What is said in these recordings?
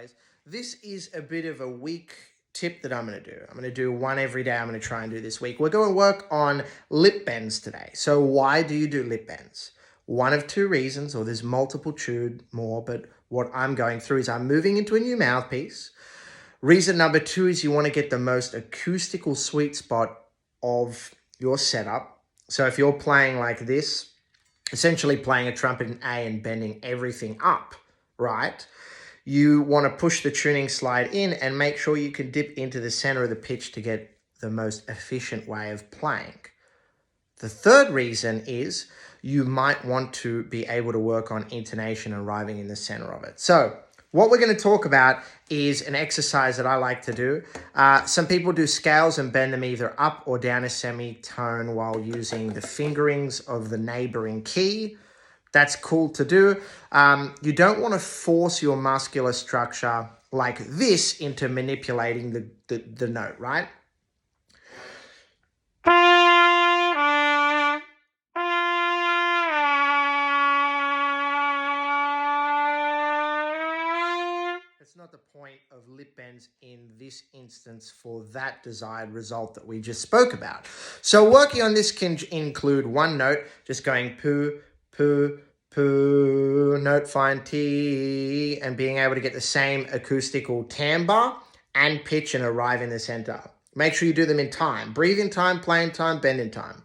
anyways, this is a bit of a week tip that I'm going to do. I'm going to do one every day. I'm going to try and do this week. We're going to work on lip bends today. So why do you do lip bends? One of two reasons, or there's multitude more, but what I'm going through is I'm moving into a new mouthpiece. Reason number two is you want to get the most acoustical sweet spot of your setup. So if you're playing like this, essentially playing a trumpet in A and bending everything up, right? You want to push the tuning slide in and make sure you can dip into the center of the pitch to get the most efficient way of playing. The third reason is you might want to be able to work on intonation arriving in the center of it. So what we're going to talk about is an exercise that I like to do. Some people do scales and bend them either up or down a semitone while using the fingerings of the neighboring key. That's cool to do. You don't want to force your muscular structure like this into manipulating the note, right? That's not the point of lip bends in this instance for that desired result that we just spoke about. So working on this can include one note, just going poo, poo, poo, note find T, and being able to get the same acoustical timbre and pitch and arrive in the center. Make sure you do them in time. Breathe in time, play in time, bend in time.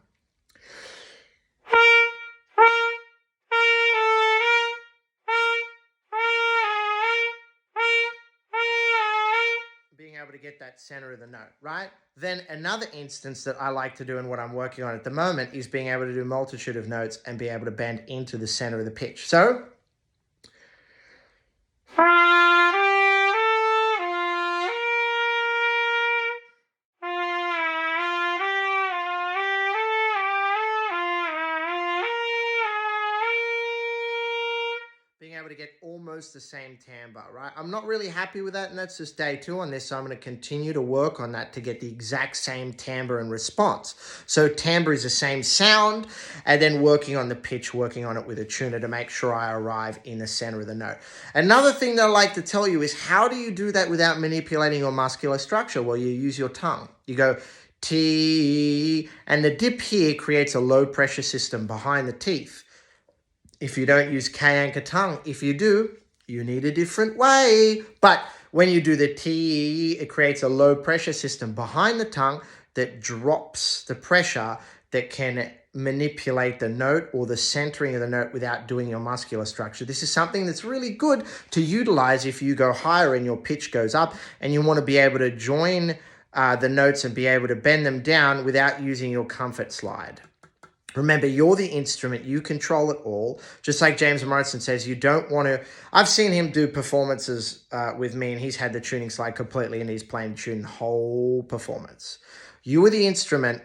Being able to get that center of the note, right? Then another instance that I like to do and what I'm working on at the moment is being able to do a multitude of notes and be able to bend into the center of the pitch. So being able to get almost the same timbre, right? I'm not really happy with that, and that's just day two on this, so I'm going to continue to work on that to get the exact same timbre and response. So timbre is the same sound, and then working on the pitch, working on it with a tuner to make sure I arrive in the center of the note. Another thing that I like to tell you is how do you do that without manipulating your muscular structure? Well, you use your tongue. You go T, and the dip here creates a low pressure system behind the teeth. If you don't use K anchor tongue, if you do, you need a different way. But when you do the T, it creates a low pressure system behind the tongue that drops the pressure that can manipulate the note or the centering of the note without doing your muscular structure. This is something that's really good to utilize if you go higher and your pitch goes up and you want to be able to join the notes and be able to bend them down without using your comfort slide. Remember, you're the instrument. You control it all. Just like James Morrison says, you don't want to... I've seen him do performances with me, and he's had the tuning slide completely, and he's playing tune the whole performance. You are the instrument,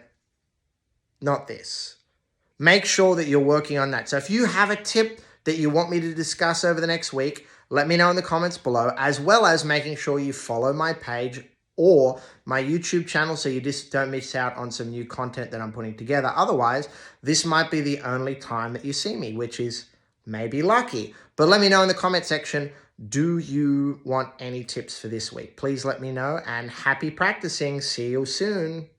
not this. Make sure that you're working on that. So if you have a tip that you want me to discuss over the next week, let me know in the comments below, as well as making sure you follow my page or my YouTube channel so you just don't miss out on some new content that I'm putting together. Otherwise, this might be the only time that you see me, which is maybe lucky. But let me know in the comment section, do you want any tips for this week? Please let me know, and happy practicing. See you soon.